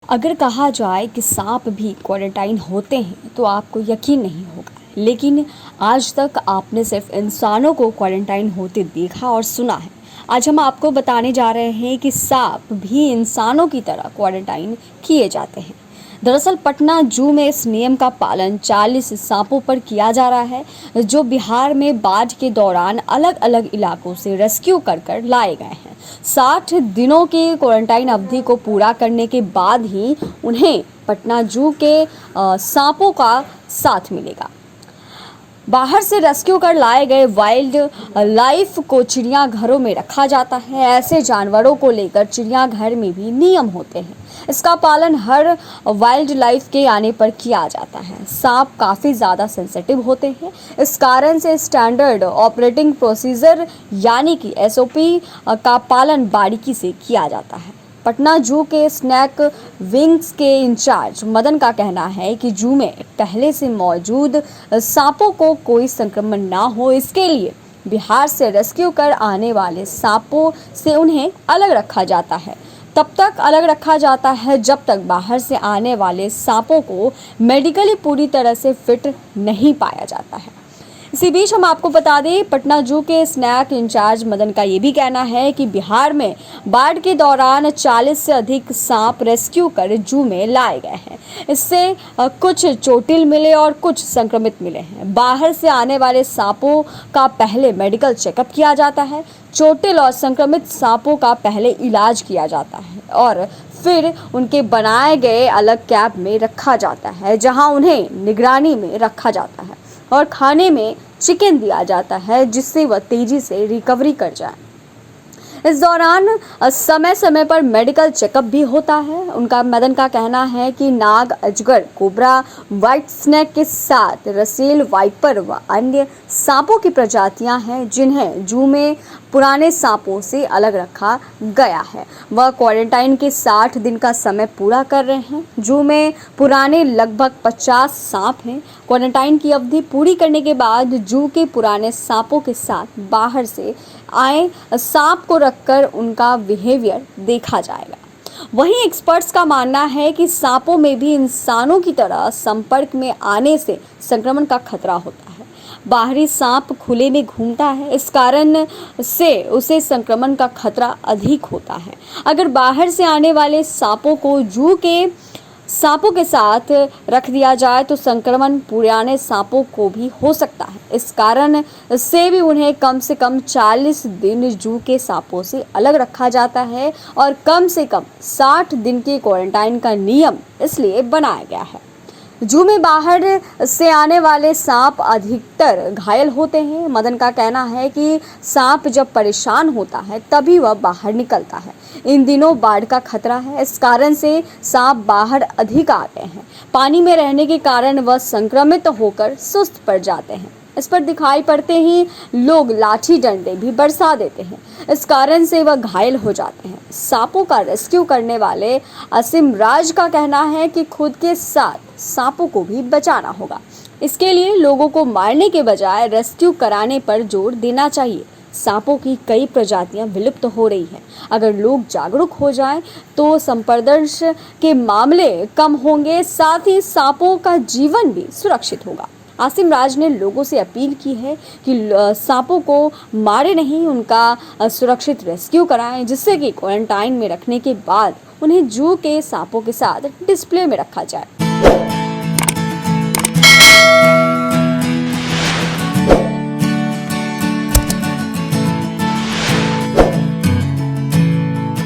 अगर कहा जाए कि सांप भी क्वारंटाइन होते हैं तो आपको यकीन नहीं होगा, लेकिन आज तक आपने सिर्फ इंसानों को क्वारंटाइन होते देखा और सुना है। आज हम आपको बताने जा रहे हैं कि सांप भी इंसानों की तरह क्वारंटाइन किए जाते हैं। दरअसल पटना जू में इस नियम का पालन 40 सांपों पर किया जा रहा है, जो बिहार में बाढ़ के दौरान अलग अलग इलाकों से रेस्क्यू कर लाए गए हैं। 60 दिनों की क्वारंटाइन अवधि को पूरा करने के बाद ही उन्हें पटना जू के सांपों का साथ मिलेगा। बाहर से रेस्क्यू कर लाए गए वाइल्ड लाइफ को चिड़ियाघरों में रखा जाता है। ऐसे जानवरों को लेकर चिड़ियाघर में भी नियम होते हैं। इसका पालन हर वाइल्ड लाइफ के आने पर किया जाता है। सांप काफ़ी ज़्यादा सेंसिटिव होते हैं, इस कारण से स्टैंडर्ड ऑपरेटिंग प्रोसीजर यानी कि एसओपी का पालन बारीकी से किया जाता है। पटना जू के स्नैक विंग्स के इंचार्ज मदन का कहना है कि जू में पहले से मौजूद सांपों को कोई संक्रमण ना हो, इसके लिए बिहार से रेस्क्यू कर आने वाले सांपों से उन्हें अलग रखा जाता है। तब तक अलग रखा जाता है जब तक बाहर से आने वाले सांपों को मेडिकली पूरी तरह से फिट नहीं पाया जाता है। इसी बीच हम आपको बता दें, पटना जू के स्नैक इंचार्ज मदन का ये भी कहना है कि बिहार में बाढ़ के दौरान 40 से अधिक सांप रेस्क्यू कर जू में लाए गए हैं। इससे कुछ चोटिल मिले और कुछ संक्रमित मिले हैं। बाहर से आने वाले सांपों का पहले मेडिकल चेकअप किया जाता है। चोटिल और संक्रमित सांपों का पहले इलाज किया जाता है और फिर उनके बनाए गए अलग कैब में रखा जाता है, जहां उन्हें निगरानी में रखा जाता है और खाने में चिकन दिया जाता है, जिससे वह तेजी से रिकवरी कर जाए। इस दौरान समय समय पर मेडिकल चेकअप भी होता है। मदन का कहना है कि नाग, अजगर, कोबरा, व्हाइट स्नेक के साथ रसेल, वाइपर व अन्य सांपों की प्रजातियां हैं, जिन्हें जू में पुराने सांपों से अलग रखा गया है। वह क्वारंटाइन के 60 दिन का समय पूरा कर रहे हैं। जू में पुराने लगभग 50 सांप हैं। क्वारंटाइन की अवधि पूरी करने के बाद जू के पुराने सांपों के साथ बाहर से आए सांप को रखकर उनका बिहेवियर देखा जाएगा। वहीं एक्सपर्ट्स का मानना है कि सांपों में भी इंसानों की तरह संपर्क में आने से संक्रमण का खतरा होता है। बाहरी सांप खुले में घूमता है, इस कारण से उसे संक्रमण का खतरा अधिक होता है। अगर बाहर से आने वाले सांपों को जू के सांपों के साथ रख दिया जाए तो संक्रमण पुराने सांपों को भी हो सकता है। इस कारण से भी उन्हें कम से कम 40 दिन जू के सांपों से अलग रखा जाता है और कम से कम 60 दिन के क्वारंटाइन का नियम इसलिए बनाया गया है। जू में बाहर से आने वाले सांप अधिकतर घायल होते हैं। मदन का कहना है कि सांप जब परेशान होता है तभी वह बाहर निकलता है। इन दिनों बाढ़ का खतरा है, इस कारण से सांप बाहर अधिक आ गए हैं। पानी में रहने के कारण वह संक्रमित होकर सुस्त पड़ जाते हैं। इस पर दिखाई पड़ते ही लोग लाठी डंडे भी बरसा देते हैं, इस कारण से वह घायल हो जाते हैं। सांपों का रेस्क्यू करने वाले असीम राज का कहना है कि खुद के साथ सांपों को भी बचाना होगा। इसके लिए लोगों को मारने के बजाय रेस्क्यू कराने पर जोर देना चाहिए। सांपों की कई प्रजातियां विलुप्त हो रही हैं। अगर लोग जागरूक हो जाएं तो संप्रदर्श के मामले कम होंगे, साथ ही सांपों का जीवन भी सुरक्षित होगा। आसिम राज ने लोगों से अपील की है कि सांपों को मारे नहीं, उनका सुरक्षित रेस्क्यू कराएं, जिससे कि क्वारंटाइन में रखने के बाद उन्हें जू के सांपों के साथ डिस्प्ले में रखा जाए।